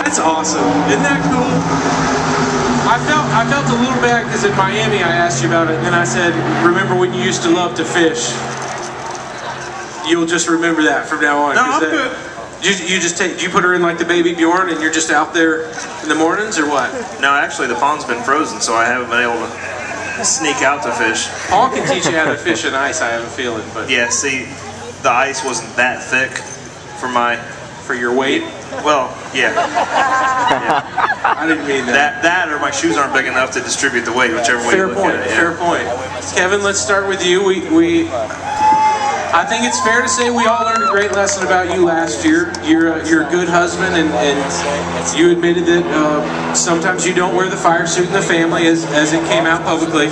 That's awesome. Isn't that cool? I felt a little bad because in Miami I asked you about it, and then I said, remember when you used to love to fish? You'll just remember that from now on. No, I'm good. You just take, do you put her in like the baby Bjorn and you're just out there in the mornings or what? No, actually the pond's been frozen, so I haven't been able to sneak out to fish. Paul can teach you how to fish in ice, I have a feeling. But yeah, see, the ice wasn't that thick for your weight. Well, yeah. I didn't mean that. That or my shoes aren't big enough to distribute the weight, whichever way you look at it. Fair point. Kevin, let's start with you. I think it's fair to say we all learned a great lesson about you last year. You're a good husband, and you admitted that sometimes you don't wear the fire suit in the family, as it came out publicly.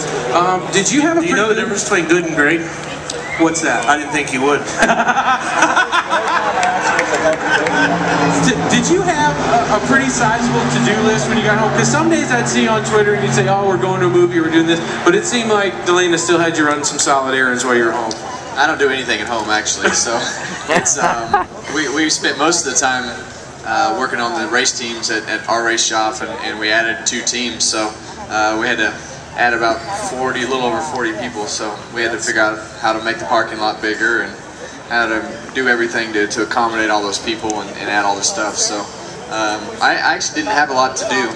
Did you have a? Do you know the difference between good and great? What's that? I didn't think you would. Did you have a pretty sizable to-do list when you got home? Because some days I'd see on Twitter and you'd say, oh, we're going to a movie, we're doing this. But it seemed like Delana still had you run some solid errands while you were home. I don't do anything at home, actually. So it's we spent most of the time working on the race teams at our race shop, and we added 2 teams. So we had to add about a little over 40 people. So we had to figure out how to make the parking lot bigger and how to do everything to accommodate all those people and add all the stuff. So I actually didn't have a lot to do,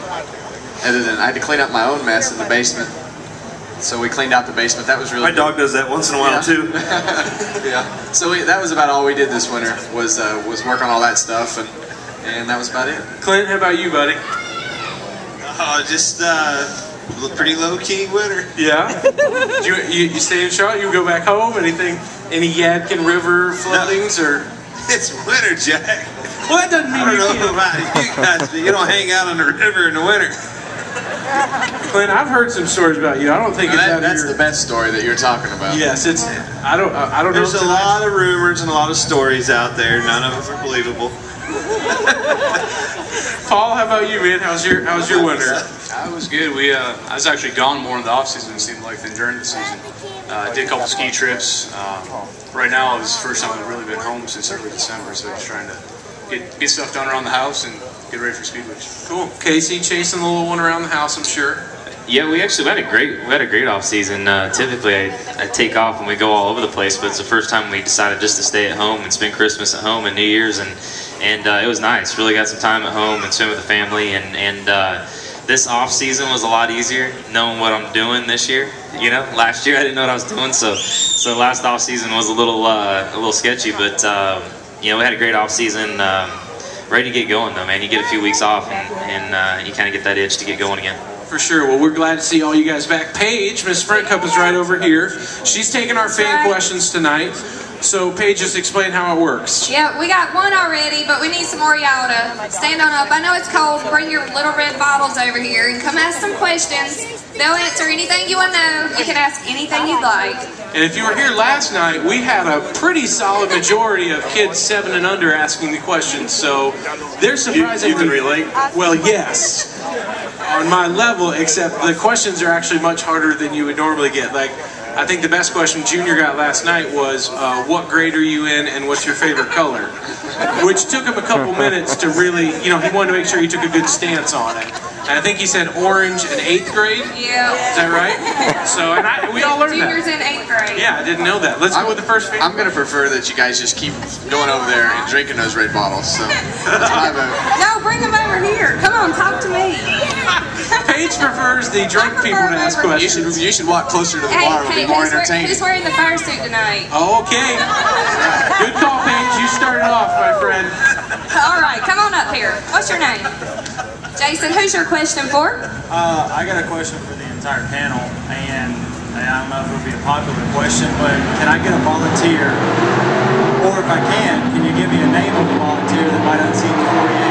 other than I had to clean up my own mess in the basement. So we cleaned out the basement. That was really My dog does that once in a while too. Yeah. So that was about all we did this winter was work on all that stuff, and that was about it. Clint, how about you, buddy? Just pretty low key winter. Yeah. you stay in Charlotte? You go back home? Anything? Any Yadkin River floodings or? It's winter, Jack. Well, that doesn't mean I don't know about you guys, but you don't hang out on the river in the winter. Clint, I've heard some stories about you. I don't think that's the best story that you're talking about. Yes, it's. I don't know. There's a lot of rumors and a lot of stories out there. None of them are believable. Paul, how about you, man? How's your winter? I was good. I was actually gone more in the off season, it seemed like, than during the season. Did a couple ski trips. Right now, it was the first time I've really been home since early December, so just trying to get stuff done around the house and get ready for Speed Week. Cool. Casey chasing the little one around the house, I'm sure. Yeah, we had a great off season. Typically, I take off and we go all over the place, but it's the first time we decided just to stay at home and spend Christmas at home and New Year's, and it was nice. Really got some time at home and spent with the family, and this off season was a lot easier knowing what I'm doing this year. You know, last year I didn't know what I was doing, so last off season was a little sketchy, but you know, we had a great off season. Ready to get going though, man. You get a few weeks off and you kind of get that itch to get going again. For sure. Well, we're glad to see all you guys back. Paige, Miss Sprint Cup is right over here. She's taking our fan questions tonight. So, Paige, just explain how it works. Yeah, we got one already, but we need some more y'all to stand on up. I know it's cold. Bring your little red bottles over here and come ask some questions. They'll answer anything you want to know. You can ask anything you'd like. And if you were here last night, we had a pretty solid majority of kids 7 and under asking the questions. So, they're surprisingly... You can relate? Well, yes. On my level, except the questions are actually much harder than you would normally get. Like, I think the best question Junior got last night was, what grade are you in and what's your favorite color? Which took him a couple minutes to really, you know, he wanted to make sure he took a good stance on it. And I think he said orange in 8th grade. Yeah. Is that right? So, and we all learned Junior's that. in 8th grade. Yeah, I didn't know that. Let's go with the first fan. I'm going to prefer that you guys just keep going over there and drinking those red bottles. So that's my vote. No, bring them over here. Come on, talk to me. Paige prefers the drunk people to ask questions. You should walk closer to the bar. It'll be more entertaining. Who's wearing the fire suit tonight? Okay. Good call, Paige. You started off, my friend. All right, come on up here. What's your name? Jason, who's your question for? I got a question for the entire panel, and I don't know if it'll be a popular question, but can I get a volunteer? Or if I can you give me a name of a volunteer that might not see before you?